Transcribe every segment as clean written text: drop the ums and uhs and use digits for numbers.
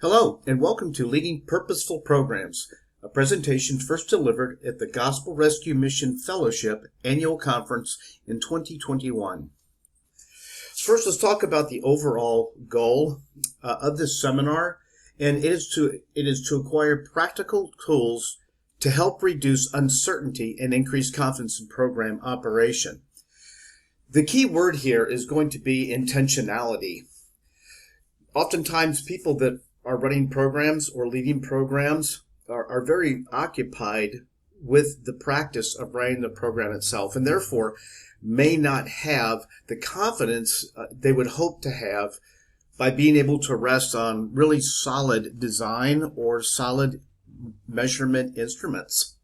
Hello, and welcome to Leading Purposeful Programs, a presentation first delivered at the Gospel Rescue Mission Fellowship Annual Conference in 2021. First, let's talk about the overall goal of this seminar, and it is to acquire practical tools to help reduce uncertainty and increase confidence in program operation. The key word here is going to be intentionality. Oftentimes, people that are running programs or leading programs are very occupied with the practice of running the program itself, and therefore may not have the confidence they would hope to have by being able to rest on really solid design or solid measurement instruments.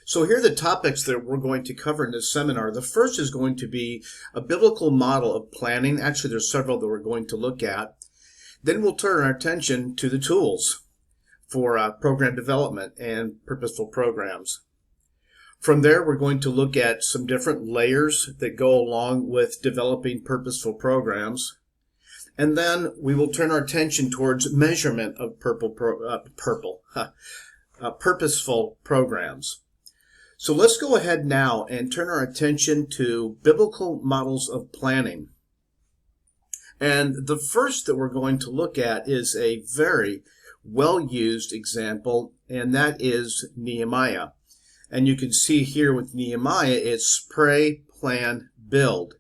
So here are the topics that we're going to cover in this seminar. The first is going to be a biblical model of planning. Actually, there's several that we're going to look at. Then we'll turn our attention to the tools for program development and purposeful programs. From there, we're going to look at some different layers that go along with developing purposeful programs. And then we will turn our attention towards measurement of purposeful programs. So let's go ahead now and turn our attention to biblical models of planning. And the first that we're going to look at is a very well-used example, and that is Nehemiah. And you can see here with Nehemiah, it's pray, plan, build.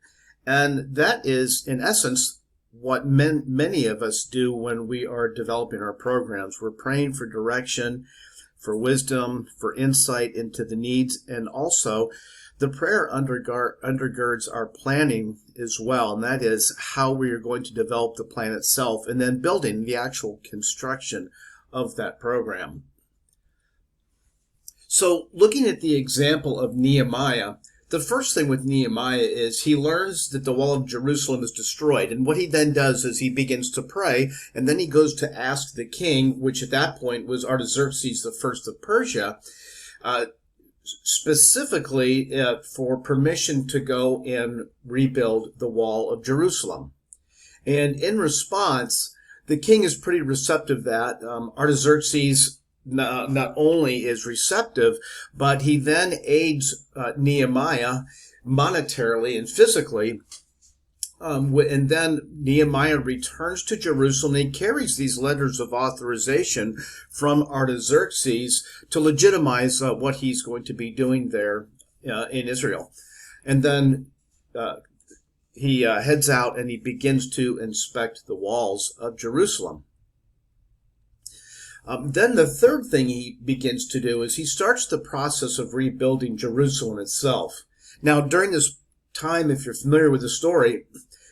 And that is, in essence, what many of us do when we are developing our programs. We're praying for direction, for wisdom, for insight into the needs, and also the prayer undergirds our planning as well, and that is how we are going to develop the plan itself and then building the actual construction of that program. So looking at the example of Nehemiah, the first thing with Nehemiah is he learns that the wall of Jerusalem is destroyed, and what he then does is he begins to pray, and then he goes to ask the king, which at that point was Artaxerxes I of Persia, specifically for permission to go and rebuild the wall of Jerusalem. And in response, the king is pretty receptive that Artaxerxes not only is receptive, but he then aids Nehemiah monetarily and physically. And then Nehemiah returns to Jerusalem. He carries these letters of authorization from Artaxerxes to legitimize what he's going to be doing there in Israel. And then he heads out and he begins to inspect the walls of Jerusalem. Then the third thing he begins to do is he starts the process of rebuilding Jerusalem itself. Now, during this time, if you're familiar with the story,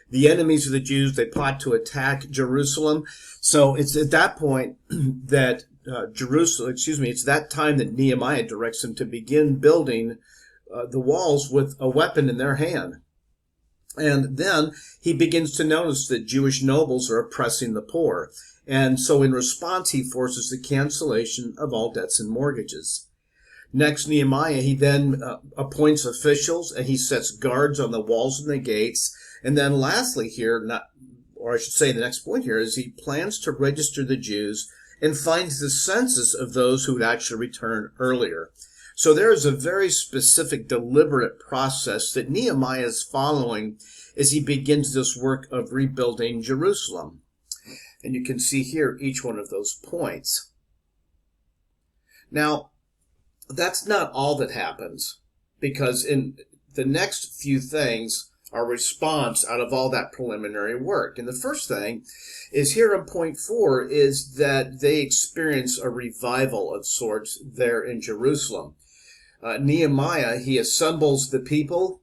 the enemies of the Jews, they plot to attack Jerusalem. So it's at that point that it's that time that Nehemiah directs them to begin building the walls with a weapon in their hand. And then he begins to notice that Jewish nobles are oppressing the poor. And so in response, he forces the cancellation of all debts and mortgages. Next, Nehemiah, he then appoints officials and he sets guards on the walls and the gates. And then lastly here, the next point here is he plans to register the Jews and finds the census of those who would actually return earlier. So there is a very specific, deliberate process that Nehemiah is following as he begins this work of rebuilding Jerusalem. And you can see here each one of those points. Now, that's not all that happens, because in the next few things are response out of all that preliminary work. And the first thing is here on point 4 is that they experience a revival of sorts there in Jerusalem. Nehemiah, he assembles the people.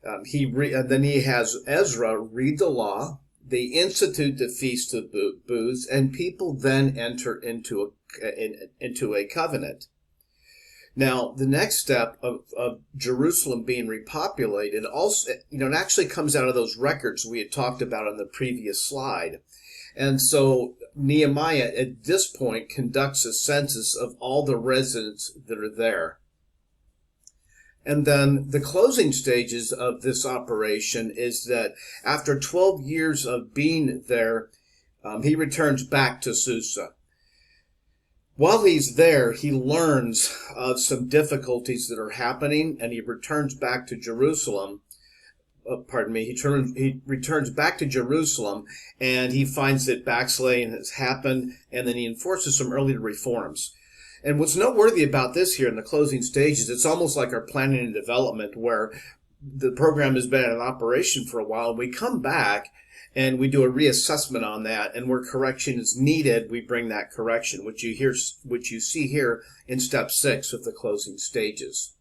Then he has Ezra read the law. They institute the Feast of Booths, and people then enter into a covenant. Now, the next step of Jerusalem being repopulated also, it actually comes out of those records we had talked about on the previous slide. And so Nehemiah at this point conducts a census of all the residents that are there. And then the closing stages of this operation is that after 12 years of being there, He returns back to Susa. While he's there, he learns of some difficulties that are happening, and he returns back to Jerusalem. He returns back to Jerusalem, and he finds that backsliding has happened, and then he enforces some early reforms. And what's noteworthy about this here in the closing stages, it's almost like our planning and development, where the program has been in operation for a while. We come back and we do a reassessment on that, and where correction is needed, we bring that correction, which you see here in step 6 of the closing stages.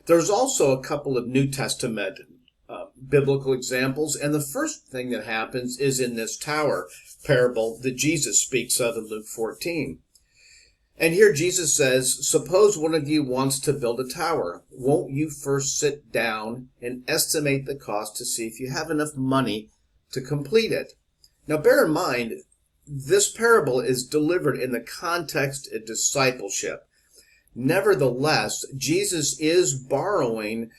There's also a couple of New Testament biblical examples, and the first thing that happens is in this tower parable that Jesus speaks of in Luke 14. And here Jesus says, suppose one of you wants to build a tower. Won't you first sit down and estimate the cost to see if you have enough money to complete it? Now bear in mind, this parable is delivered in the context of discipleship. Nevertheless, Jesus is borrowing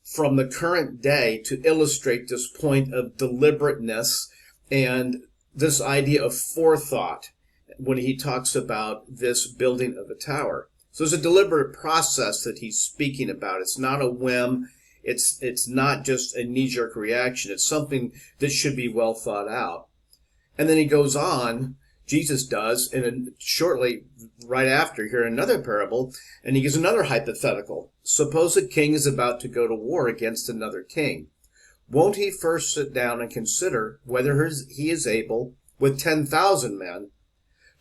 from the current day to illustrate this point of deliberateness and this idea of forethought when he talks about this building of a tower. So it's a deliberate process that he's speaking about. It's not a whim. It's not just a knee-jerk reaction. It's something that should be well thought out. And then he goes on, Jesus does, and shortly right after here another parable, and he gives another hypothetical. Suppose a king is about to go to war against another king. Won't he first sit down and consider whether he is able, with 10,000 men,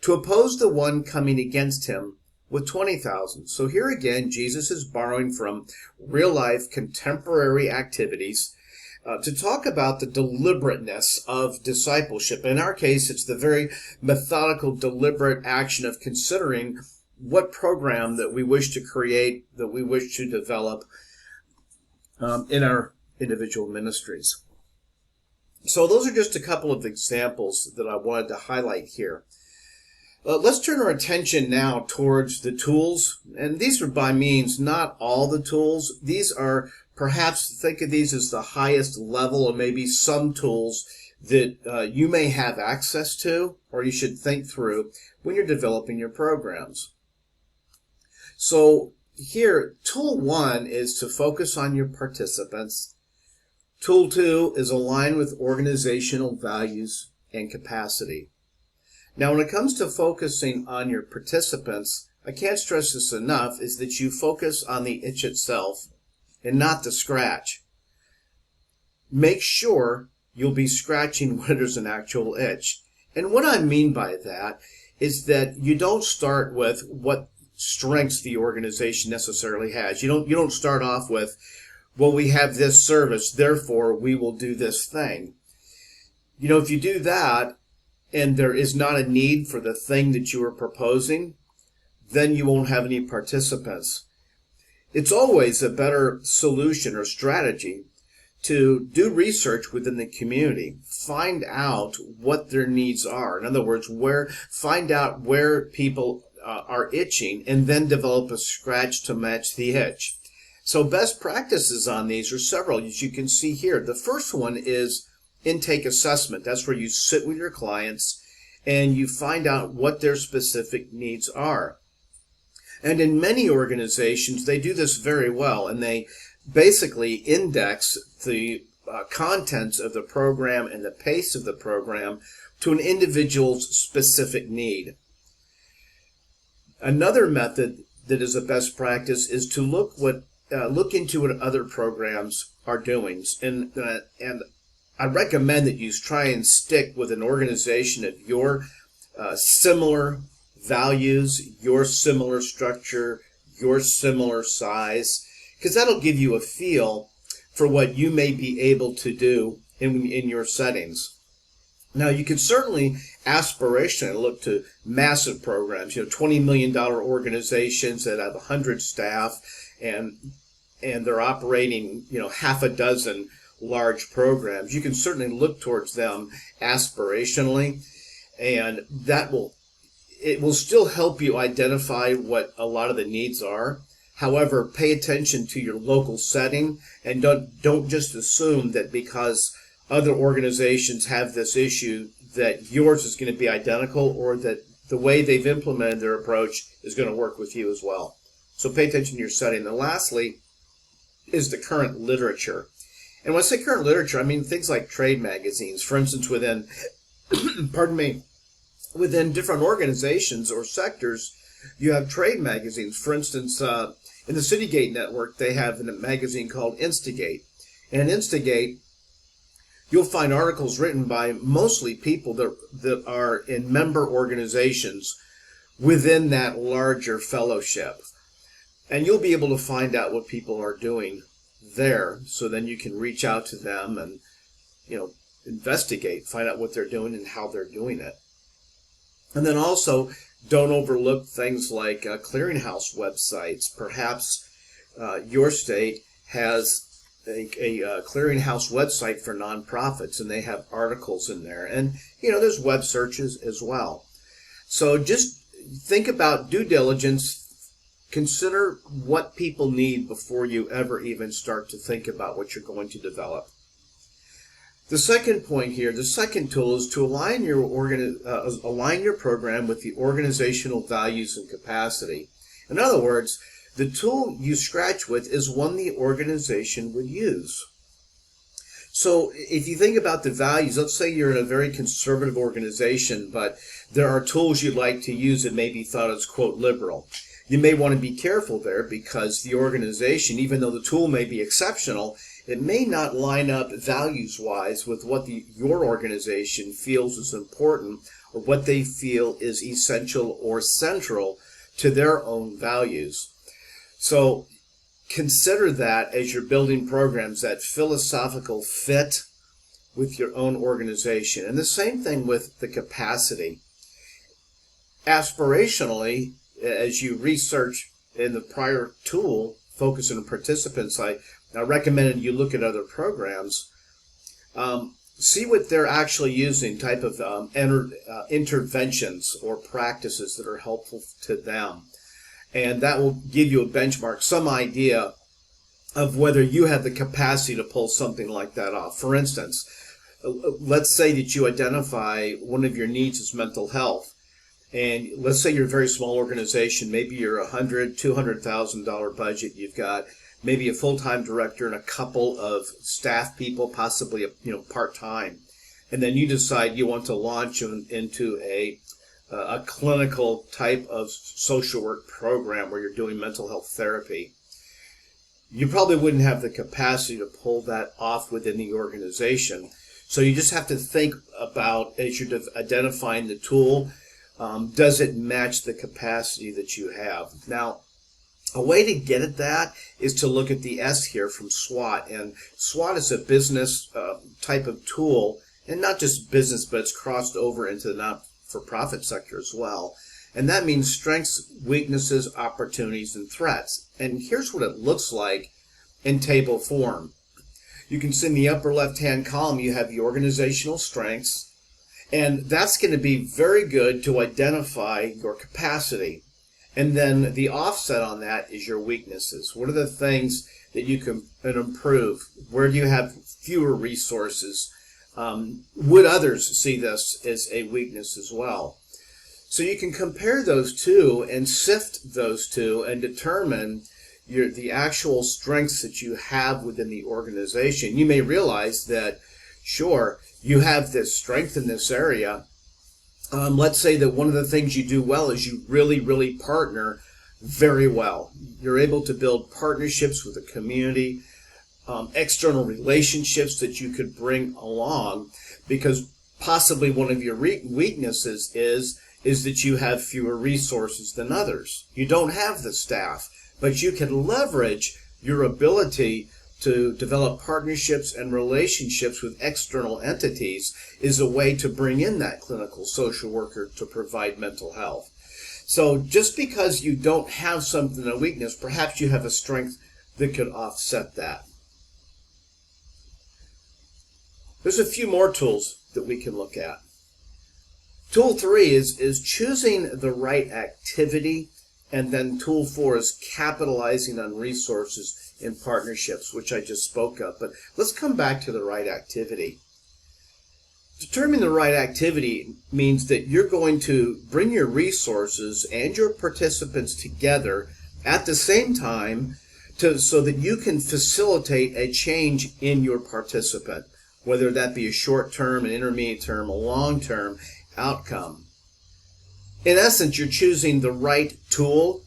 to oppose the one coming against him with 20,000? So here again, Jesus is borrowing from real-life contemporary activities to talk about the deliberateness of discipleship. In our case, it's the very methodical, deliberate action of considering what program that we wish to create, that we wish to develop in our individual ministries. So those are just a couple of examples that I wanted to highlight here. Let's turn our attention now towards the tools, and these are by means not all the tools. These are perhaps, think of these as the highest level, or maybe some tools that you may have access to, or you should think through when you're developing your programs. So here, tool 1 is to focus on your participants. Tool 2 is align with organizational values and capacity. Now, when it comes to focusing on your participants, I can't stress this enough, is that you focus on the itch itself and not the scratch. Make sure you'll be scratching when there's an actual itch. And what I mean by that is that you don't start with what strengths the organization necessarily has. You don't start off with, well, we have this service, therefore we will do this thing. You know, if you do that, and there is not a need for the thing that you are proposing, then you won't have any participants. It's always a better solution or strategy to do research within the community. Find out what their needs are. In other words, find out where people are itching, and then develop a scratch to match the itch. So best practices on these are several, as you can see here. The first one is intake assessment. That's where you sit with your clients and you find out what their specific needs are. And in many organizations, they do this very well, and they basically index the contents of the program and the pace of the program to an individual's specific need. Another method that is a best practice is to look into what other programs are doing, and I recommend that you try and stick with an organization of your similar values, your similar structure, your similar size, because that'll give you a feel for what you may be able to do in your settings. Now, you can certainly aspirationally look to massive programs, $20 million organizations that have 100 staff, and they're operating, half a dozen large programs. You can certainly look towards them aspirationally, and it will still help you identify what a lot of the needs are. However, pay attention to your local setting, and don't just assume that because other organizations have this issue that yours is going to be identical or that the way they've implemented their approach is going to work with you as well. So pay attention to your setting. And lastly is the current literature. And when I say current literature, I mean things like trade magazines. For instance, within, pardon me, within different organizations or sectors, you have trade magazines. For instance, in the Citygate network, they have a magazine called Instigate. And in Instigate, you'll find articles written by mostly people that are in member organizations within that larger fellowship. And you'll be able to find out what people are doing there, so then you can reach out to them and, investigate, find out what they're doing and how they're doing it. And then also, don't overlook things like clearinghouse websites. Perhaps your state has a clearinghouse website for nonprofits, and they have articles in there. And, there's web searches as well. So just think about due diligence. Consider what people need before you ever even start to think about what you're going to develop. The second point here, the second tool, is to align your program with the organizational values and capacity. In other words, the tool you scratch with is one the organization would use. So if you think about the values, let's say you're in a very conservative organization, but there are tools you'd like to use that may be thought as, quote, liberal. You may want to be careful there because the organization, even though the tool may be exceptional, it may not line up values-wise with what your organization feels is important or what they feel is essential or central to their own values. So consider that as you're building programs, that philosophical fit with your own organization. And the same thing with the capacity. Aspirationally, as you research in the prior tool, Focus on Participants, I recommended you look at other programs. See what they're actually using, type of interventions or practices that are helpful to them. And that will give you a benchmark, some idea of whether you have the capacity to pull something like that off. For instance, let's say that you identify one of your needs is mental health. And let's say you're a very small organization, maybe you're $100,000, $200,000 budget. You've got maybe a full-time director and a couple of staff people, possibly part-time. And then you decide you want to launch into a clinical type of social work program where you're doing mental health therapy. You probably wouldn't have the capacity to pull that off within the organization. So you just have to think about, as you're identifying the tool, does it match the capacity that you have? Now, a way to get at that is to look at the S here from SWOT. And SWOT is a business type of tool, and not just business, but it's crossed over into the not-for-profit sector as well. And that means strengths, weaknesses, opportunities, and threats. And here's what it looks like in table form. You can see in the upper left-hand column, you have the organizational strengths. And that's going to be very good to identify your capacity. And then the offset on that is your weaknesses. What are the things that you can improve? Where do you have fewer resources? Would others see this as a weakness as well? So you can compare those two and sift those two and determine the actual strengths that you have within the organization. You may realize that, sure, you have this strength in this area. Let's say that one of the things you do well is you really, really partner very well. You're able to build partnerships with the community, external relationships that you could bring along, because possibly one of your weaknesses is that you have fewer resources than others. You don't have the staff, but you can leverage your ability to develop partnerships and relationships with external entities is a way to bring in that clinical social worker to provide mental health. So just because you don't have something, a weakness, perhaps you have a strength that could offset that. There's a few more tools that we can look at. Tool 3 is choosing the right activity, and then tool 4 is capitalizing on resources in partnerships, which I just spoke of. But let's come back to the right activity. Determining the right activity means that you're going to bring your resources and your participants together at the same time so that you can facilitate a change in your participant, whether that be a short-term, an intermediate term, a long-term outcome. In essence, you're choosing the right tool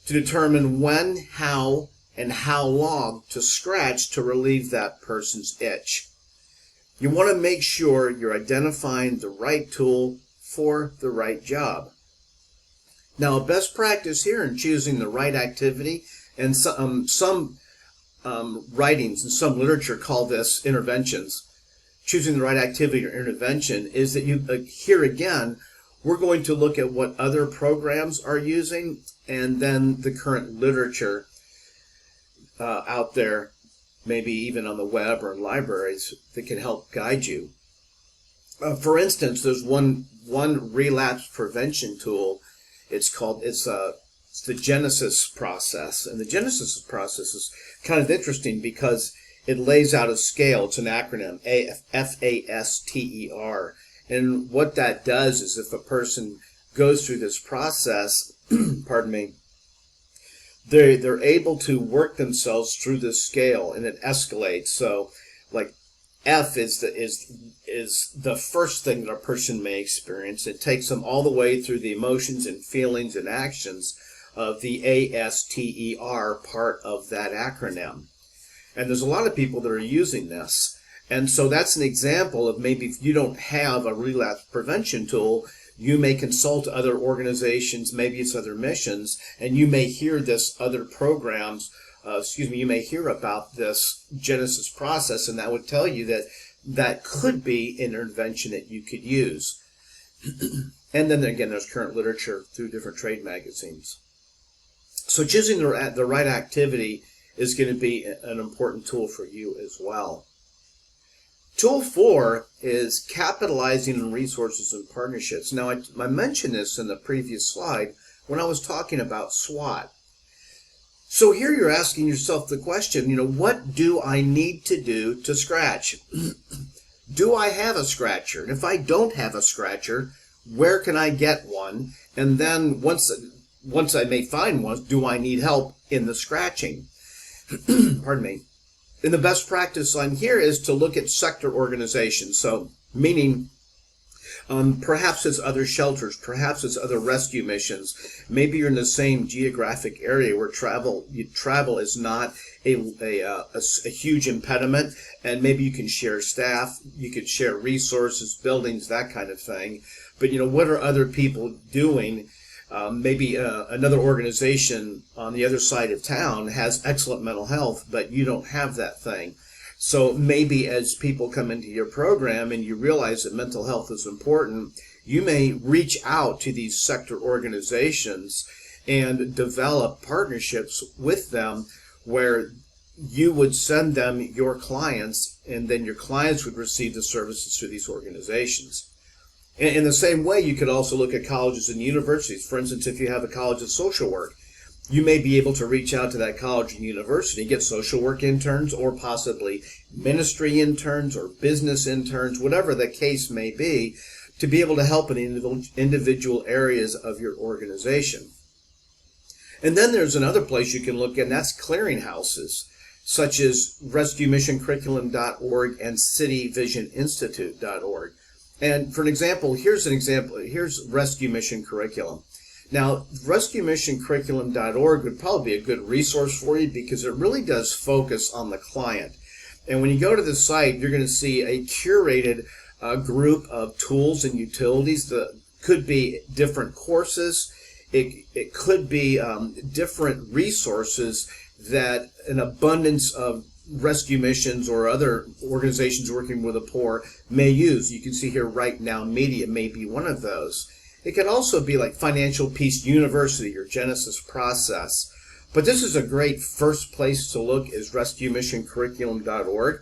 to determine when, how, and how long to scratch to relieve that person's itch. You want to make sure you're identifying the right tool for the right job. Now, a best practice here in choosing the right activity, and some writings and some literature call this interventions. Choosing the right activity or intervention is that you, here again, we're going to look at what other programs are using and then the current literature out there, maybe even on the web or in libraries, that can help guide you. For instance, there's one relapse prevention tool. It's the Genesis process, and the Genesis process is kind of interesting because it lays out a scale. It's an acronym, FASTER, and what that does is if a person goes through this process, pardon me, they're able to work themselves through this scale, and it escalates. So, like F is the first thing that a person may experience. It takes them all the way through the emotions and feelings and actions of the ASTER part of that acronym. And there's a lot of people that are using this. And so that's an example of maybe if you don't have a relapse prevention tool, you may consult other organizations, maybe it's other missions, and you may hear this other programs, you may hear about this Genesis process, and that would tell you that that could be an intervention that you could use. And then again, there's current literature through different trade magazines. So choosing the right activity is going to be an important tool for you as well. Tool 4 is capitalizing on resources and partnerships. Now, I mentioned this in the previous slide when I was talking about SWOT. So here you're asking yourself the question, what do I need to do to scratch? Do I have a scratcher? And if I don't have a scratcher, where can I get one? And then once I may find one, do I need help in the scratching? Pardon me. And the best practice on here is to look at sector organizations. So meaning perhaps it's other shelters, perhaps it's other rescue missions. Maybe you're in the same geographic area where travel is not a huge impediment, and maybe you can share staff, you could share resources, buildings, that kind of thing. But what are other people doing? Maybe another organization on the other side of town has excellent mental health, but you don't have that thing. So maybe as people come into your program and you realize that mental health is important, you may reach out to these sector organizations and develop partnerships with them where you would send them your clients, and then your clients would receive the services through these organizations. In the same way, you could also look at colleges and universities. For instance, if you have a college of social work, you may be able to reach out to that college and university, get social work interns or possibly ministry interns or business interns, whatever the case may be, to be able to help in individual areas of your organization. And then there's another place you can look at, and that's clearinghouses, such as rescuemissioncurriculum.org and cityvisioninstitute.org. And for an example, here's Rescue Mission Curriculum. Now, rescuemissioncurriculum.org would probably be a good resource for you because it really does focus on the client. And when you go to the site, you're going to see a curated group of tools and utilities that could be different courses. It could be different resources that an abundance of rescue missions or other organizations working with the poor may use. You can see here Right Now Media may be one of those. It can also be like Financial Peace University or Genesis Process. But this is a great first place to look is rescuemissioncurriculum.org.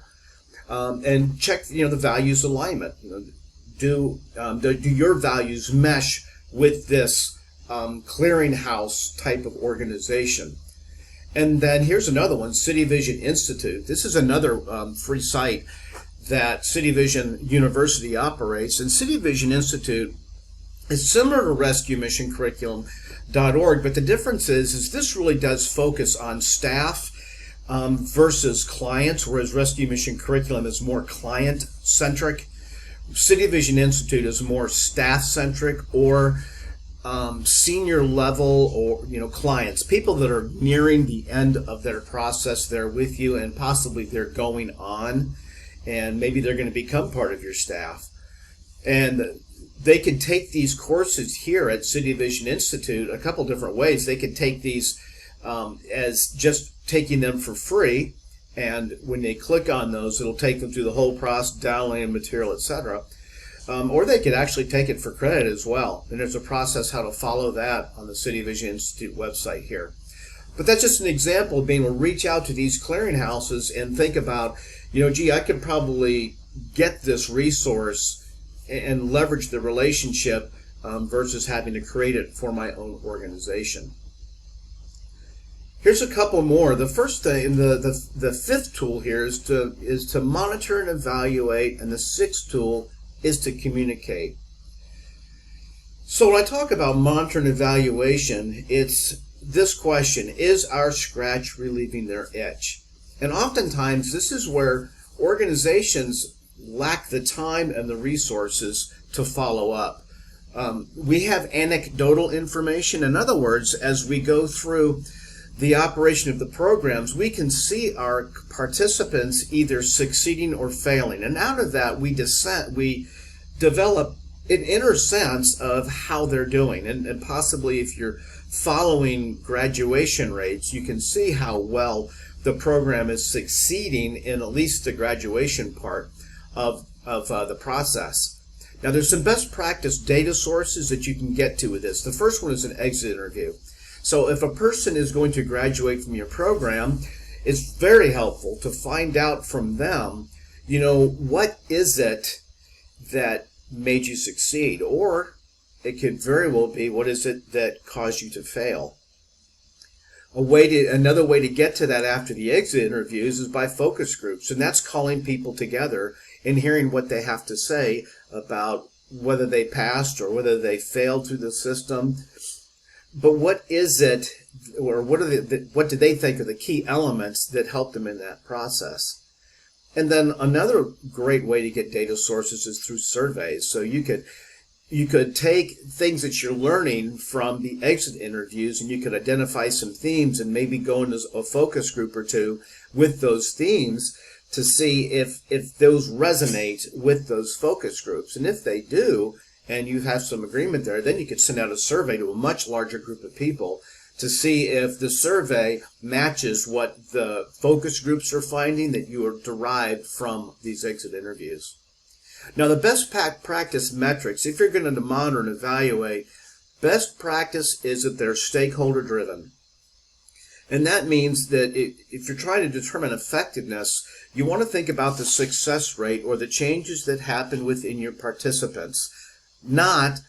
And check the values alignment. Do your values mesh with this clearinghouse type of organization? And then here's another one, City Vision Institute. This is another free site that City Vision University operates. And City Vision Institute is similar to Rescue Mission Curriculum.org, but the difference is this really does focus on staff versus clients, whereas Rescue Mission Curriculum is more client-centric. City Vision Institute is more staff-centric or senior level, or clients, people that are nearing the end of their process. They're with you, and possibly they're going on, and maybe they're going to become part of your staff. And they can take these courses here at City Vision Institute a couple different ways. They could take these as just taking them for free, and when they click on those, it'll take them through the whole process, downloading material, etc. Or they could actually take it for credit as well. And there's a process how to follow that on the City Vision Institute website here. But that's just an example of being able to reach out to these clearinghouses and think about, gee, I could probably get this resource and leverage the relationship versus having to create it for my own organization. Here's a couple more. The first thing, the fifth tool here is to monitor and evaluate, and the sixth tool is to communicate. So when I talk about monitor and evaluation, it's this question: is our scratch relieving their itch? And oftentimes this is where organizations lack the time and the resources to follow up. We have anecdotal information. In other words, as we go through the operation of the programs, we can see our participants either succeeding or failing. And out of that, we develop an inner sense of how they're doing. And possibly if you're following graduation rates, you can see how well the program is succeeding in at least the graduation part of the process. Now, there's some best practice data sources that you can get to with this. The first one is an exit interview. So if a person is going to graduate from your program, it's very helpful to find out from them, what is it that made you succeed? Or it could very well be, what is it that caused you to fail? Another way to get to that after the exit interviews is by focus groups, and that's calling people together and hearing what they have to say about whether they passed or whether they failed through the system. But what is it, or what do they think are the key elements that helped them in that process? And then another great way to get data sources is through surveys. So you could take things that you're learning from the exit interviews, and you could identify some themes and maybe go into a focus group or two with those themes to see if those resonate with those focus groups. And if they do, and you have some agreement there, then you could send out a survey to a much larger group of people to see if the survey matches what the focus groups are finding that you are derived from these exit interviews. Now, the best practice metrics, if you're going to monitor and evaluate, best practice is that they're stakeholder driven. And that means that if you're trying to determine effectiveness, you want to think about the success rate or the changes that happen within your participants, not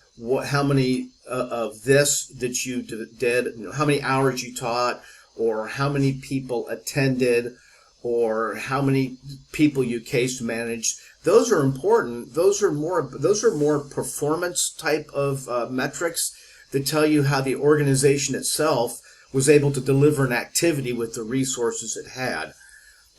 how many of this that you did, how many hours you taught, or how many people attended, or how many people you case managed. Those are important. Those are more performance type of metrics that tell you how the organization itself was able to deliver an activity with the resources it had.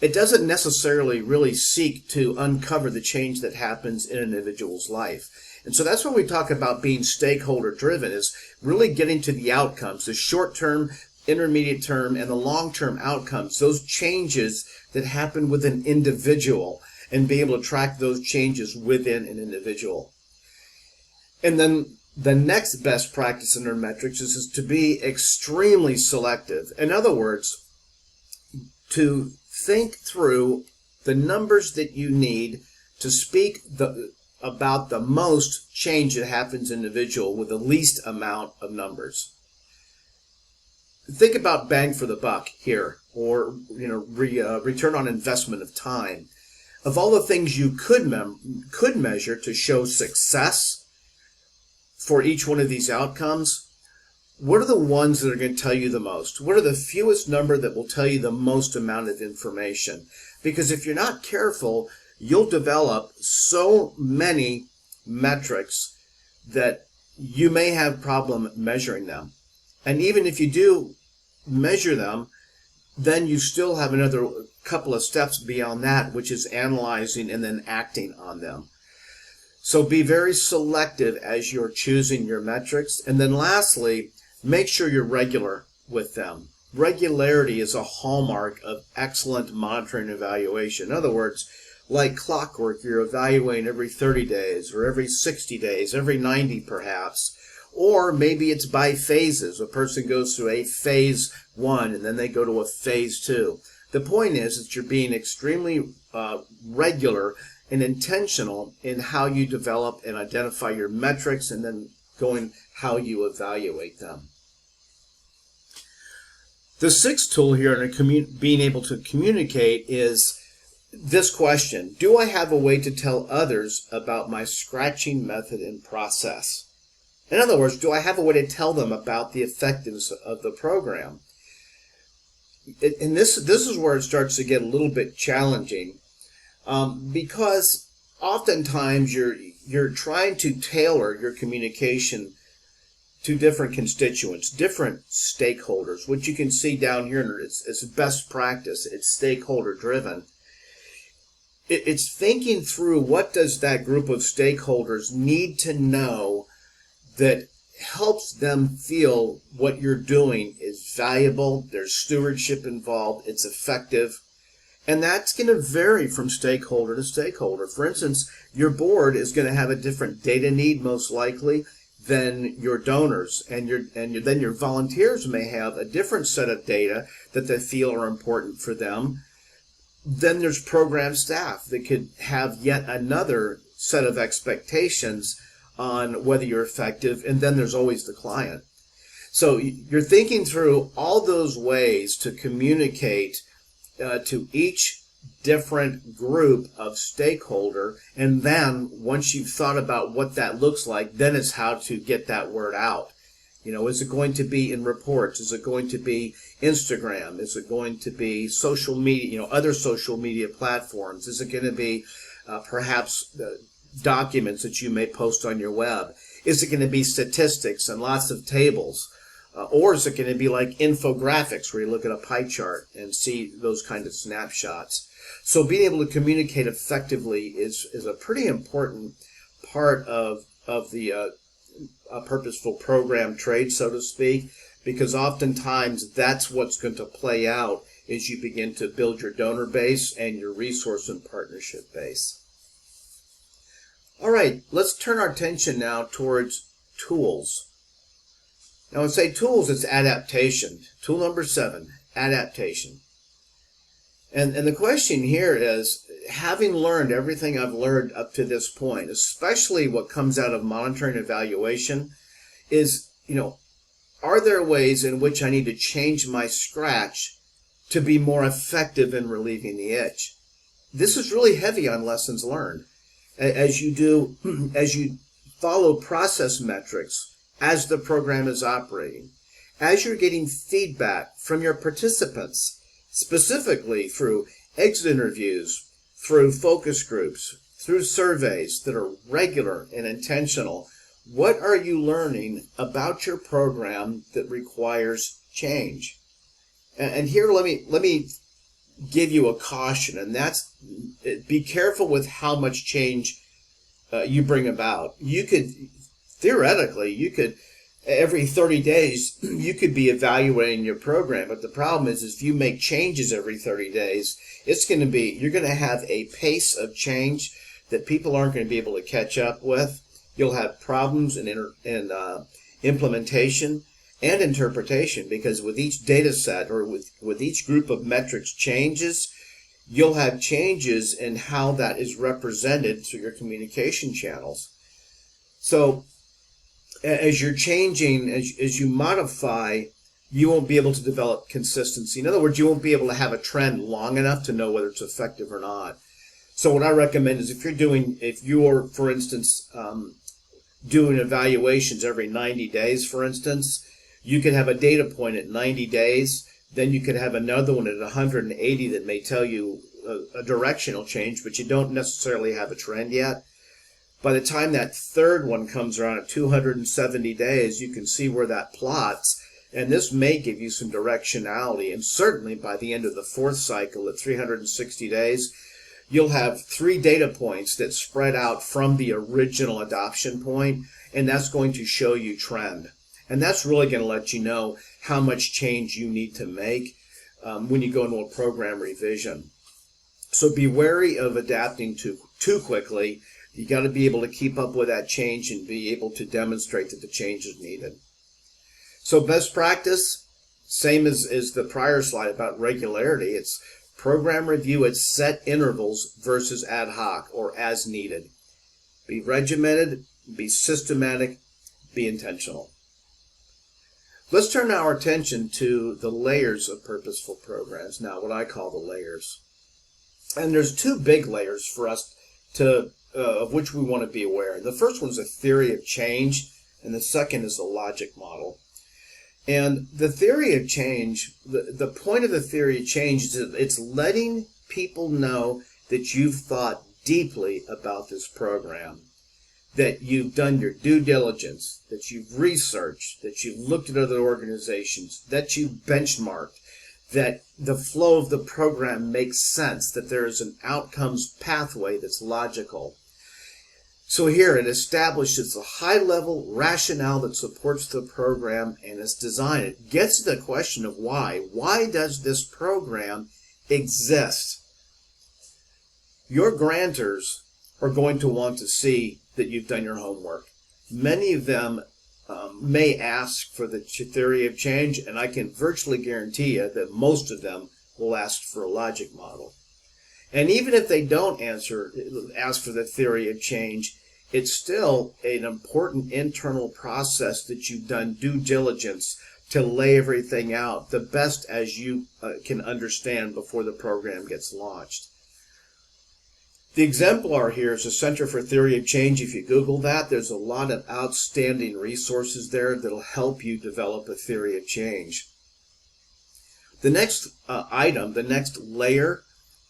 It doesn't necessarily really seek to uncover the change that happens in an individual's life. And so that's when we talk about being stakeholder driven, is really getting to the outcomes, the short term, intermediate term, and the long term outcomes, those changes that happen with an individual, and be able to track those changes within an individual. And then the next best practice in our metrics is to be extremely selective. In other words, to think through the numbers that you need to speak about the most change that happens in an individual with the least amount of numbers. Think about bang for the buck here, or return on investment of time. Of all the things you could measure to show success for each one of these outcomes, what are the ones that are going to tell you the most? What are the fewest number that will tell you the most amount of information? Because if you're not careful, you'll develop so many metrics that you may have problem measuring them. And even if you do measure them, then you still have another couple of steps beyond that, which is analyzing and then acting on them. So be very selective as you're choosing your metrics. And then lastly, make sure you're regular with them. Regularity is a hallmark of excellent monitoring and evaluation. In other words, like clockwork, you're evaluating every 30 days or every 60 days, every 90 perhaps. Or maybe it's by phases. A person goes through a phase 1 and then they go to a phase 2. The point is that you're being extremely regular and intentional in how you develop and identify your metrics and then going how you evaluate them. The sixth tool here in being able to communicate is this question: do I have a way to tell others about my scratching method and process? In other words, do I have a way to tell them about the effectiveness of the program? And this is where it starts to get a little bit challenging, because oftentimes you're trying to tailor your communication to different constituents, different stakeholders, which you can see down here. It's best practice. It's stakeholder driven. It's thinking through what does that group of stakeholders need to know that helps them feel what you're doing is valuable, there's stewardship involved, it's effective. And that's going to vary from stakeholder to stakeholder. For instance, your board is going to have a different data need most likely than your donors, and then your volunteers may have a different set of data that they feel are important for them. Then there's program staff that could have yet another set of expectations on whether you're effective, and then there's always the client. So you're thinking through all those ways to communicate to each different group of stakeholder, and then once you've thought about what that looks like, then it's how to get that word out. You know, is it going to be in reports? Is it going to be Instagram? Is it going to be social media, other social media platforms? Is it going to be perhaps documents that you may post on your web? Is it going to be statistics and lots of tables? Or is it going to be like infographics where you look at a pie chart and see those kind of snapshots? So being able to communicate effectively is a pretty important part of the purposeful program trade, so to speak, because oftentimes that's what's going to play out as you begin to build your donor base and your resource and partnership base. All right, let's turn our attention now towards tools. Now, when I say tools, it's adaptation. Tool number 7, adaptation. And the question here is, having learned everything I've learned up to this point, especially what comes out of monitoring and evaluation, is, are there ways in which I need to change my scratch to be more effective in relieving the itch? This is really heavy on lessons learned. As you follow process metrics as the program is operating, as you're getting feedback from your participants, specifically through exit interviews, through focus groups, through surveys that are regular and intentional, what are you learning about your program that requires change? And here, let me give you a caution, and that's be careful with how much change you bring about. Theoretically, every 30 days, you could be evaluating your program, but the problem is if you make changes every 30 days, you're going to have a pace of change that people aren't going to be able to catch up with. You'll have problems in implementation and interpretation, because with each data set or with each group of metrics changes, you'll have changes in how that is represented through your communication channels. So as you're changing, as you modify, you won't be able to develop consistency. In other words, you won't be able to have a trend long enough to know whether it's effective or not. So what I recommend is if you're, for instance, doing evaluations every 90 days, for instance, you could have a data point at 90 days, then you could have another one at 180 that may tell you a directional change, but you don't necessarily have a trend yet. By the time that third one comes around at 270 days, you can see where that plots, and this may give you some directionality. And certainly by the end of the fourth cycle at 360 days, you'll have 3 data points that spread out from the original adoption point, and that's going to show you trend. And that's really going to let you know how much change you need to make when you go into a program revision. So be wary of adapting too quickly. You got to be able to keep up with that change and be able to demonstrate that the change is needed. So best practice, same as the prior slide about regularity. It's program review at set intervals versus ad hoc or as needed. Be regimented, be systematic, be intentional. Let's turn our attention to the layers of purposeful programs. Now, what I call the layers. And there's 2 big layers for us of which we want to be aware. The first one is a theory of change, and the second is a logic model. And the theory of change, the point of the theory of change is that it's letting people know that you've thought deeply about this program, that you've done your due diligence, that you've researched, that you've looked at other organizations, that you've benchmarked, that the flow of the program makes sense, that there is an outcomes pathway that's logical. So here it establishes a high-level rationale that supports the program and its design. It gets to the question of why. Why does this program exist? Your grantors are going to want to see that you've done your homework. Many of them may ask for the theory of change, and I can virtually guarantee you that most of them will ask for a logic model. And even if they don't ask for the theory of change, it's still an important internal process that you've done due diligence to lay everything out the best as you can understand before the program gets launched. The Exemplar here is a Center for Theory of Change. If you Google that, there's a lot of outstanding resources there that'll help you develop a theory of change. The next item, the next layer,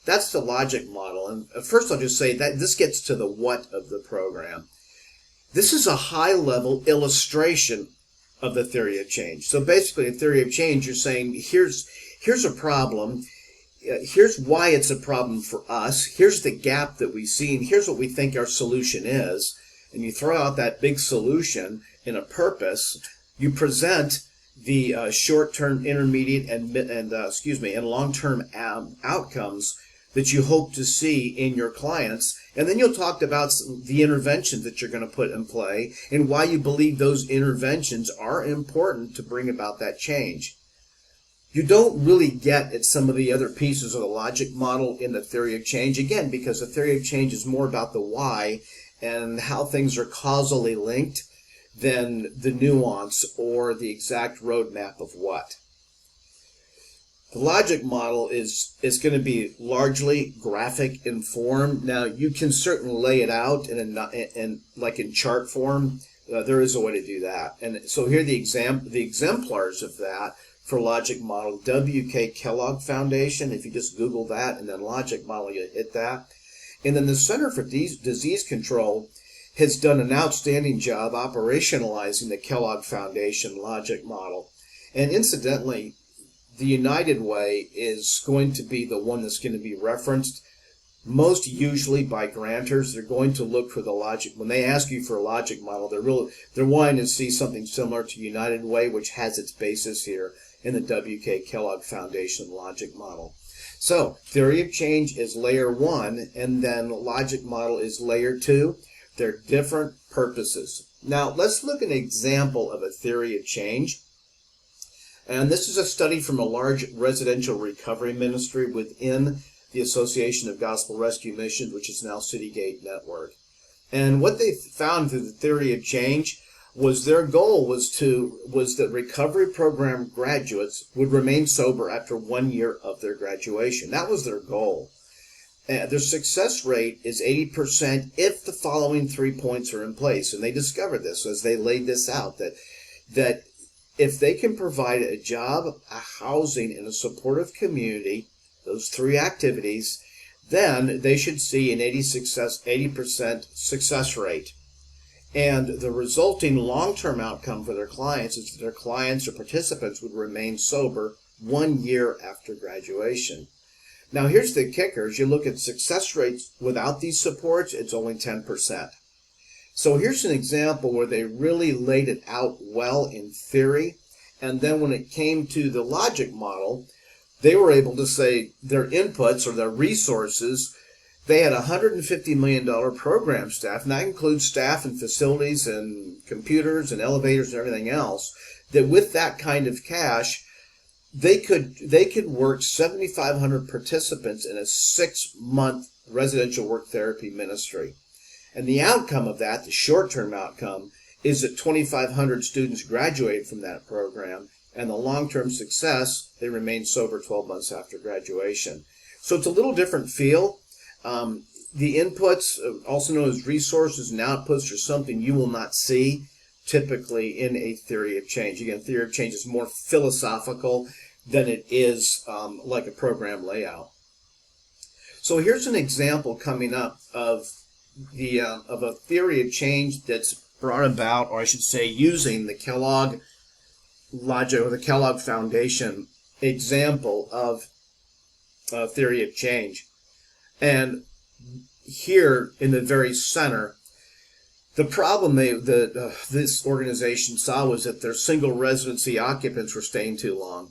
that's the logic model. And first I'll just say that this gets to the what of the program. This is a high-level illustration of the theory of change. So basically, in theory of change, you're saying, here's a problem. Here's why it's a problem for us. Here's the gap that we see, and here's what we think our solution is. And you throw out that big solution in a purpose. You present the short-term, intermediate, and long-term outcomes that you hope to see in your clients. And then you'll talk about the interventions that you're going to put in play and why you believe those interventions are important to bring about that change. You don't really get at some of the other pieces of the logic model in the theory of change, again, because the theory of change is more about the why and how things are causally linked than the nuance or the exact roadmap of what. The logic model is going to be largely graphic in form. Now, you can certainly lay it out in like in chart form. There is a way to do that. And so here are the exemplars of that for logic model. W.K. Kellogg Foundation. If you just Google that and then logic model, you hit that. And then the Center for Disease Control has done an outstanding job operationalizing the Kellogg Foundation logic model. And incidentally, the United Way is going to be the one that's going to be referenced most usually by grantors. They're going to look for the logic. When they ask you for a logic model, they're wanting to see something similar to United Way, which has its basis here in the W.K. Kellogg Foundation logic model. So theory of change is layer 1, and then logic model is layer 2. They're different purposes. Now let's look at an example of a theory of change. And this is a study from a large residential recovery ministry within the Association of Gospel Rescue Missions, which is now Citygate Network. And what they found through the theory of change was their goal was that recovery program graduates would remain sober after 1 year of their graduation. That was their goal. Their success rate is 80% if the following 3 points are in place. And they discovered this as they laid this out, that if they can provide a job, a housing, and a supportive community, those 3 activities, then they should see an 80% success rate. And the resulting long-term outcome for their clients is that their clients or participants would remain sober 1 year after graduation. Now, here's the kicker. As you look at success rates without these supports, it's only 10%. So here's an example where they really laid it out well in theory, and then when it came to the logic model, they were able to say their inputs or their resources. They had a $150 million program staff, and that includes staff and facilities and computers and elevators and everything else, that with that kind of cash, they could work 7,500 participants in a 6-month residential work therapy ministry. And the outcome of that, the short-term outcome, is that 2,500 students graduated from that program, and the long-term success, they remain sober 12 months after graduation. So it's a little different feel. The inputs, also known as resources and outputs, are something you will not see typically in a theory of change. Again, theory of change is more philosophical than it is like a program layout. So here's an example coming up of a theory of change that's brought about, or I should say, using the Kellogg logic or the Kellogg Foundation example of theory of change. And here in the very center, the problem this organization saw was that their single residency occupants were staying too long.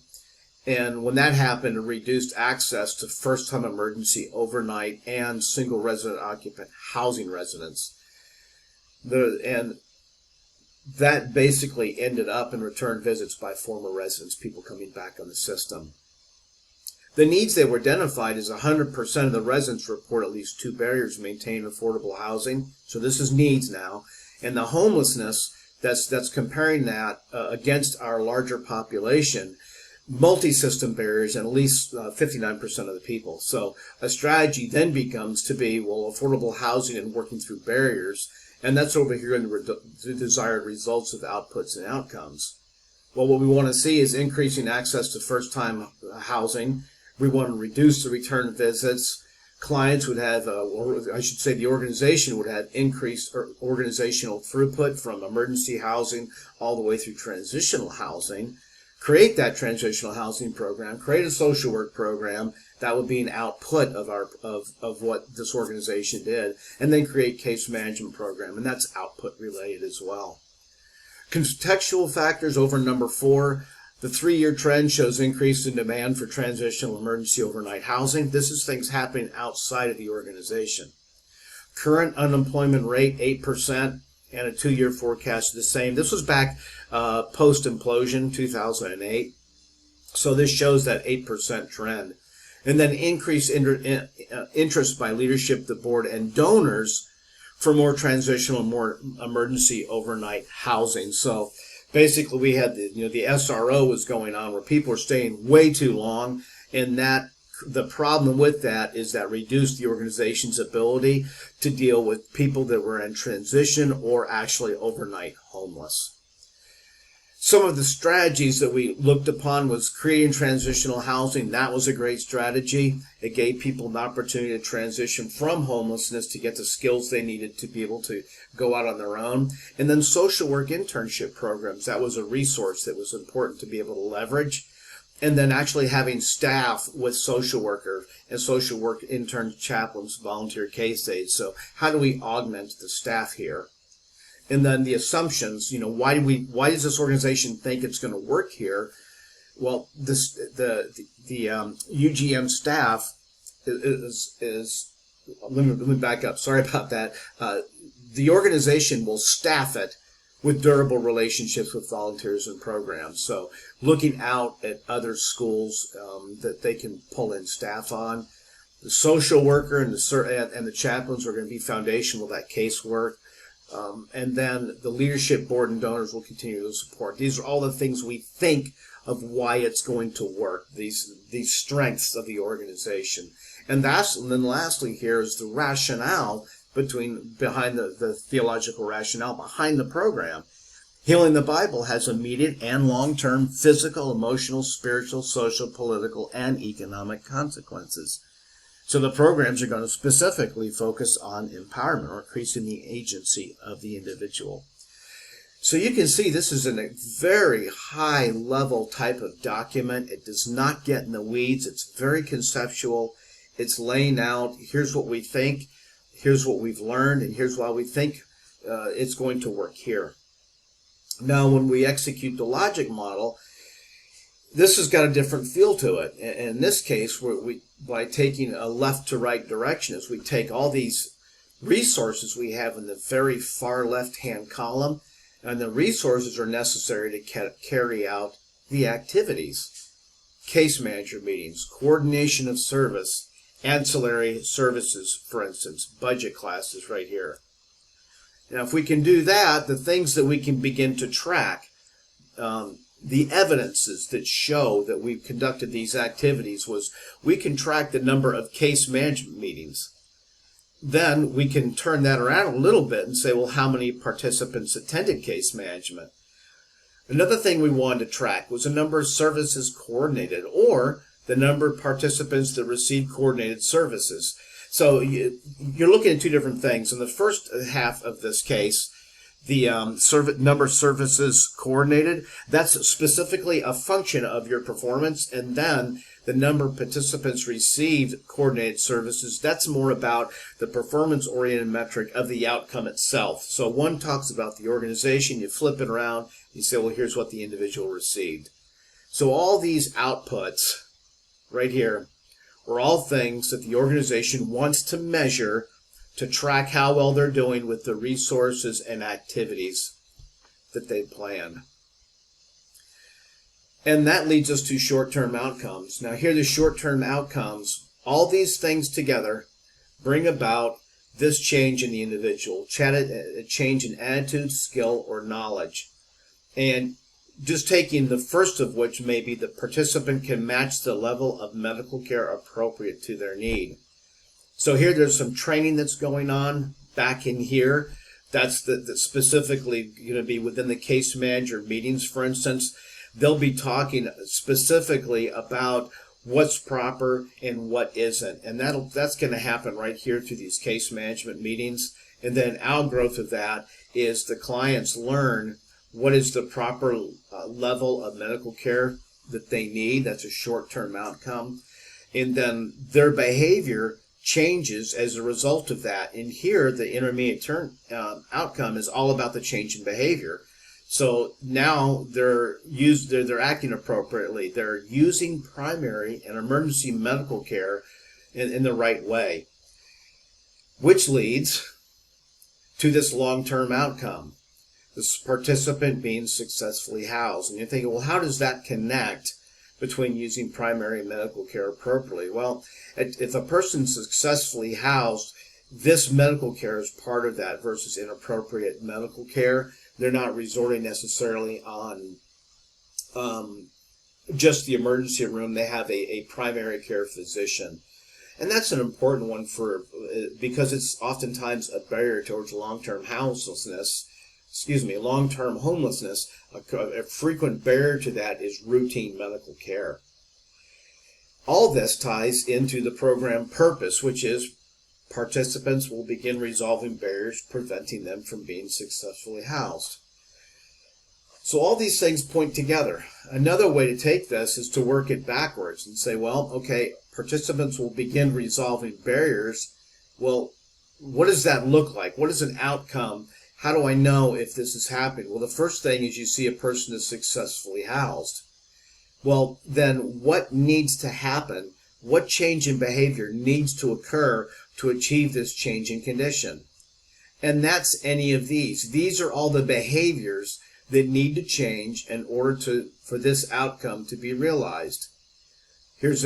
And when that happened, it reduced access to first-time emergency, overnight, and single resident occupant housing residents. And that basically ended up in return visits by former residents, people coming back on the system. The needs that were identified is 100% of the residents report at least 2 barriers to maintain affordable housing. So this is needs now. And the homelessness, that's comparing that against our larger population, multi-system barriers and at least 59% of the people. So a strategy then becomes to be, well, affordable housing and working through barriers. And that's over here in the desired results of outputs and outcomes. Well, what we want to see is increasing access to first-time housing. We want to reduce the return visits. Clients would have, or I should say the organization would have increased organizational throughput from emergency housing all the way through transitional housing. Create that transitional housing program, create a social work program. That would be an output of what this organization did, and then create case management program, and that's output related as well. Contextual factors over number 4. The 3-year trend shows increase in demand for transitional emergency overnight housing. This is things happening outside of the organization. Current unemployment rate, 8%, and a 2-year forecast the same. This was back post-implosion, 2008. So this shows that 8% trend. And then increased interest by leadership, the board, and donors for more transitional and more emergency overnight housing. So basically, we had the SRO was going on where people were staying way too long, and that the problem with that is that reduced the organization's ability to deal with people that were in transition or actually overnight homeless. Some of the strategies that we looked upon was creating transitional housing. That was a great strategy. It gave people an opportunity to transition from homelessness to get the skills they needed to be able to go out on their own. And then social work internship programs. That was a resource that was important to be able to leverage. And then actually having staff with social workers and social work interns, chaplains, volunteer case aides. So how do we augment the staff here? And then the assumptions, why does this organization think it's going to work here? Well, the UGM staff is let me back up. Sorry about that. The organization will staff it with durable relationships with volunteers and programs. So looking out at other schools that they can pull in staff on. The social worker and the chaplains are going to be foundational to that casework. And then the leadership board and donors will continue to support. These are all the things we think of why it's going to work, these strengths of the organization. And then lastly here is the rationale behind the theological rationale behind the program. Healing the Bible has immediate and long-term physical, emotional, spiritual, social, political, and economic consequences. So the programs are going to specifically focus on empowerment or increasing the agency of the individual. So you can see this is a very high level type of document. It does not get in the weeds. It's very conceptual. It's laying out, here's what we think, here's what we've learned, and here's why we think it's going to work here. Now, when we execute the logic model, this has got a different feel to it. In this case, by taking a left to right direction, is we take all these resources we have in the very far left-hand column, and the resources are necessary to carry out the activities. Case manager meetings, coordination of service, ancillary services, for instance, budget classes right here. Now, if we can do that, the things that we can begin to track, the evidences that show that we've conducted these activities was we can track the number of case management meetings. Then we can turn that around a little bit and say, well, how many participants attended case management? Another thing we wanted to track was the number of services coordinated, or the number of participants that received coordinated services. So you're looking at two different things. In the first half of this case, the number of services coordinated, that's specifically a function of your performance, and then the number of participants received coordinated services, that's more about the performance-oriented metric of the outcome itself. So one talks about the organization, you flip it around, you say, well, here's what the individual received. So all these outputs right here are all things that the organization wants to measure to track how well they're doing with the resources and activities that they plan. And that leads us to short-term outcomes. Now here, the short-term outcomes, all these things together bring about this change in the individual, a change in attitude, skill, or knowledge. And just taking the first of which, maybe the participant can match the level of medical care appropriate to their need. So here there's some training that's going on back in here. That's specifically going to be within the case manager meetings, for instance. They'll be talking specifically about what's proper and what isn't. And that's going to happen right here through these case management meetings. And then outgrowth of that is the clients learn what is the proper level of medical care that they need. That's a short-term outcome. And then their behavior changes as a result of that. And here, the intermediate term outcome is all about the change in behavior. So now they're acting appropriately. They're using primary and emergency medical care in the right way, which leads to this long-term outcome, this participant being successfully housed. And you're thinking, well, how does that connect between using primary medical care appropriately? Well, if a person's successfully housed, this medical care is part of that versus inappropriate medical care. They're not resorting necessarily on just the emergency room. They have a primary care physician. And that's an important one because it's oftentimes a barrier towards long-term homelessness. Long-term homelessness. A frequent barrier to that is routine medical care. All this ties into the program purpose, which is participants will begin resolving barriers preventing them from being successfully housed. So all these things point together. Another way to take this is to work it backwards and say, well, okay, participants will begin resolving barriers. Well, what does that look like? What is an outcome? How do I know if this is happening? Well, the first thing is you see a person is successfully housed. Well, then what needs to happen? What change in behavior needs to occur to achieve this change in condition? And that's any of these. These are all the behaviors that need to change in order for this outcome to be realized. Here's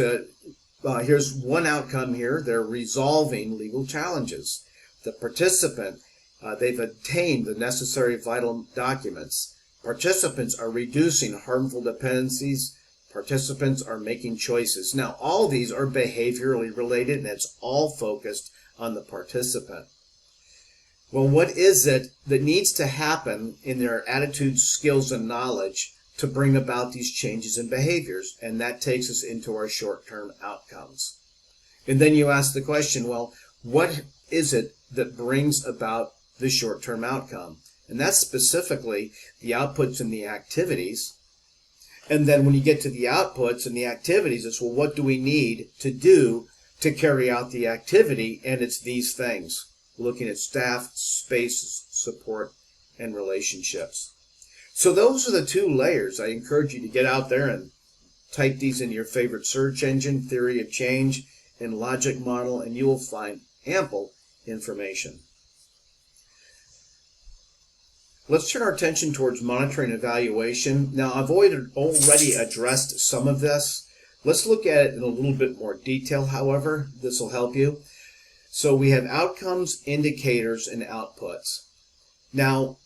one outcome here. They're resolving legal challenges. The participant, they've obtained the necessary vital documents. Participants are reducing harmful dependencies. Participants are making choices. Now, all these are behaviorally related, and it's all focused on the participant. Well, what is it that needs to happen in their attitudes, skills, and knowledge to bring about these changes in behaviors? And that takes us into our short-term outcomes. And then you ask the question, well, what is it that brings about the short-term outcome? And that's specifically the outputs and the activities. And then when you get to the outputs and the activities, it's, well, what do we need to do to carry out the activity? And it's these things, looking at staff, space, support, and relationships. So those are the two layers. I encourage you to get out there and type these in your favorite search engine, theory of change and logic model, and you will find ample information. Let's turn our attention towards monitoring and evaluation. Now, I've already addressed some of this. Let's look at it in a little bit more detail, however. This will help you. So we have outcomes, indicators, and outputs. Now,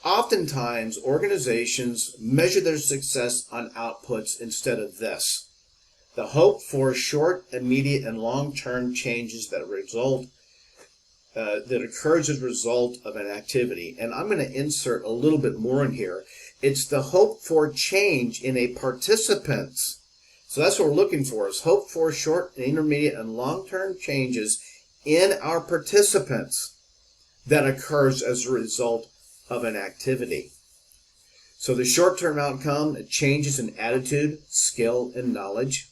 oftentimes, organizations measure their success on outputs instead of this: the hope for short, immediate, and long-term changes that occurs as a result of an activity. And I'm going to insert a little bit more in here. It's the hope for change in a participant's. So that's what we're looking for, is hope for short, intermediate, and long-term changes in our participants that occurs as a result of an activity. So the short-term outcome, changes in attitude, skill, and knowledge.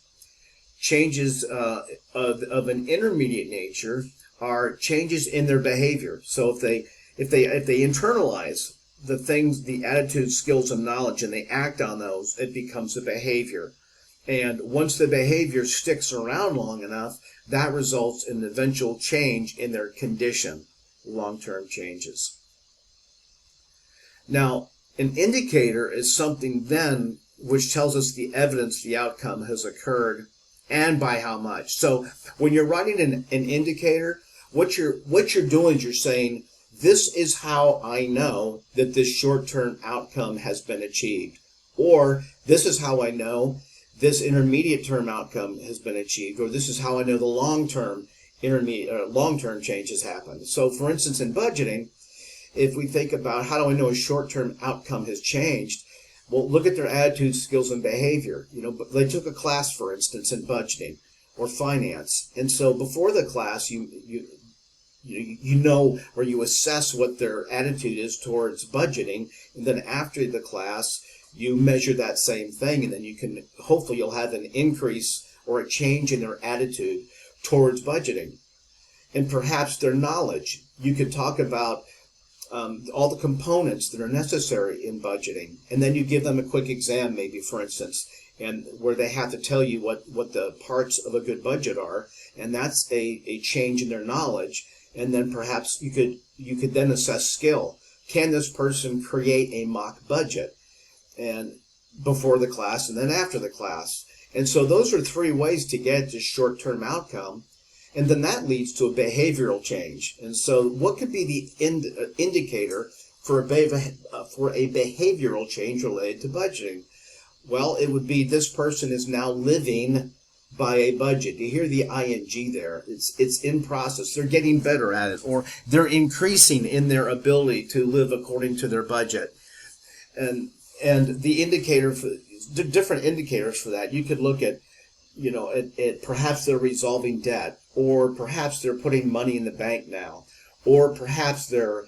Changes of an intermediate nature are changes in their behavior. So if they internalize the things, the attitude, skills, and knowledge, and they act on those, it becomes a behavior. And once the behavior sticks around long enough, that results in the eventual change in their condition, long-term changes. Now, an indicator is something then which tells us the evidence the outcome has occurred and by how much. So when you're writing an indicator, what you're doing is you're saying, this is how I know that this short-term outcome has been achieved. Or this is how I know this intermediate term outcome has been achieved. Or this is how I know the long-term change has happened. So for instance, in budgeting, if we think about how do I know a short-term outcome has changed, well, look at their attitude, skills, and behavior. They took a class, for instance, in budgeting or finance, and so before the class, you know, or you assess what their attitude is towards budgeting, and then after the class, you measure that same thing, and then hopefully you'll have an increase or a change in their attitude towards budgeting, and perhaps their knowledge. You could talk about all the components that are necessary in budgeting, and then you give them a quick exam, maybe, for instance, and where they have to tell you what the parts of a good budget are, and that's a change in their knowledge. And then perhaps you could then assess skill. Can this person create a mock budget, and before the class and then after the class? And so those are three ways to get to short-term outcome. And then that leads to a behavioral change. And so what could be the indicator for a behavioral change related to budgeting? Well, it would be this person is now living by a budget. You hear the ing there. It's in process. They're getting better at it, or they're increasing in their ability to live according to their budget. And the indicator for the different indicators for that, you could look at, perhaps they're resolving debt, or perhaps they're putting money in the bank now, or perhaps they're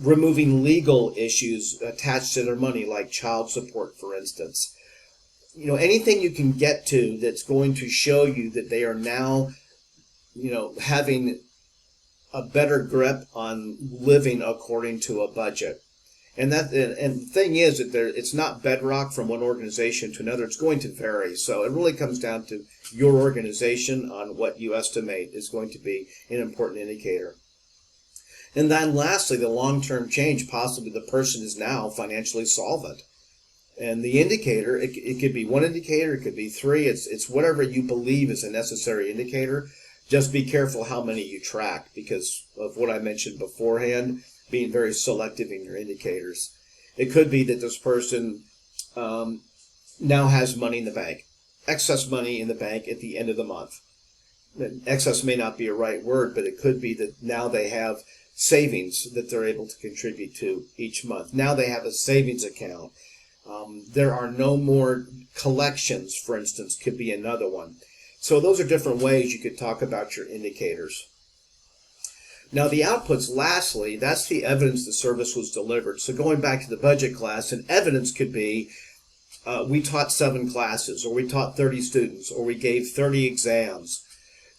removing legal issues attached to their money, like child support, for instance. Anything you can get to that's going to show you that they are now, having a better grip on living according to a budget. And the thing is that it's not bedrock from one organization to another. It's going to vary. So it really comes down to your organization on what you estimate is going to be an important indicator. And then lastly, the long-term change, possibly the person is now financially solvent. And the indicator, it could be one indicator, it could be three. It's whatever you believe is a necessary indicator. Just be careful how many you track, because of what I mentioned beforehand, being very selective in your indicators. It could be that this person now has money in the bank, excess money in the bank at the end of the month. Excess may not be a right word, but it could be that now they have savings that they're able to contribute to each month. Now they have a savings account. There are no more collections, for instance, could be another one. So those are different ways you could talk about your indicators. Now the outputs, lastly, that's the evidence the service was delivered. So going back to the budget class, an evidence could be we taught 7 classes, or we taught 30 students, or we gave 30 exams.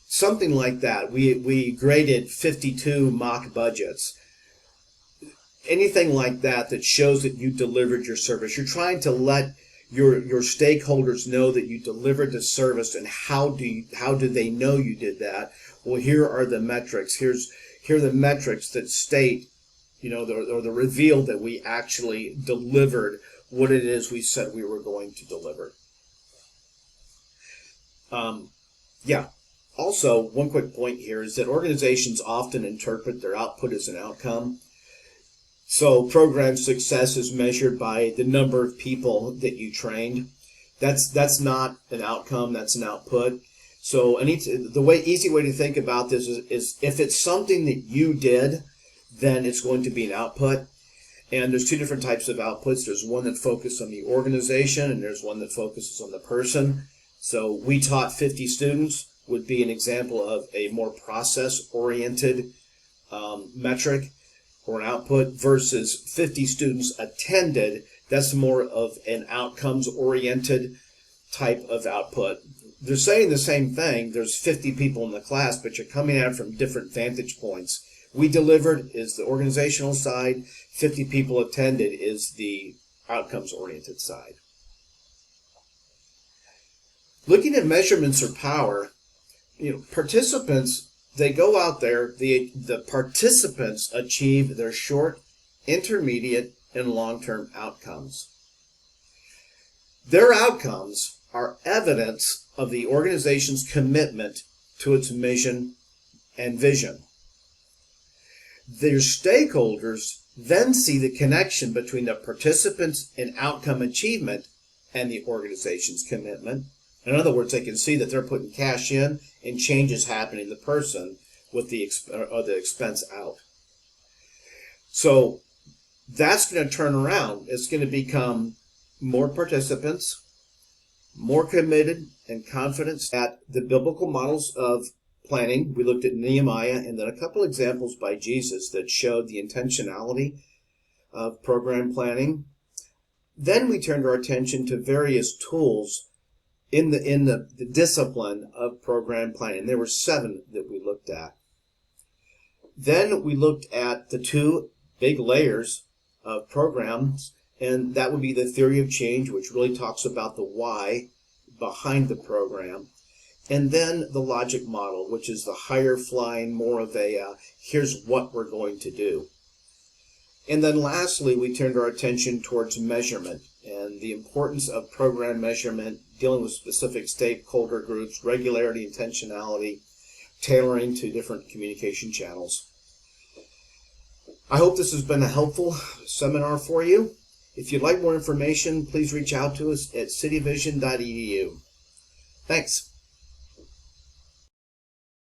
Something like that. We graded 52 mock budgets. Anything like that that shows that you delivered your service. You're trying to let your stakeholders know that you delivered the service, and how do they know you did that? Well, here are the metrics. Here are the metrics that state, or the reveal that we actually delivered what it is we said we were going to deliver. Also, one quick point here is that organizations often interpret their output as an outcome. So program success is measured by the number of people that you trained. That's not an outcome, that's an output. So easy way to think about this is if it's something that you did, then it's going to be an output. And there's 2 different types of outputs. There's one that focuses on the organization, and there's one that focuses on the person. So we taught 50 students would be an example of a more process-oriented metric or an output, versus 50 students attended. That's more of an outcomes-oriented type of output. They're saying the same thing. There's 50 people in the class, but you're coming at it from different vantage points. We delivered is the organizational side. 50 people attended is the outcomes-oriented side. Looking at measurements or power, participants, they go out there, the participants achieve their short, intermediate, and long-term outcomes. Their outcomes are evidence of the organization's commitment to its mission and vision. Their stakeholders then see the connection between the participants in outcome achievement and the organization's commitment. In other words, they can see that they're putting cash in and changes happening to the person with the expense out. So that's going to turn around. It's going to become more participants, more committed and confident at the biblical models of planning. We looked at Nehemiah and then a couple examples by Jesus that showed the intentionality of program planning. Then we turned our attention to various tools in the discipline of program planning. There were 7 that we looked at. Then we looked at the 2 big layers of programs, and that would be the theory of change, which really talks about the why behind the program. And then the logic model, which is the higher flying, more of a here's what we're going to do. And then lastly, we turned our attention towards measurement and the importance of program measurement, dealing with specific stakeholder groups, regularity, intentionality, tailoring to different communication channels. I hope this has been a helpful seminar for you. If you'd like more information, please reach out to us at cityvision.edu. Thanks.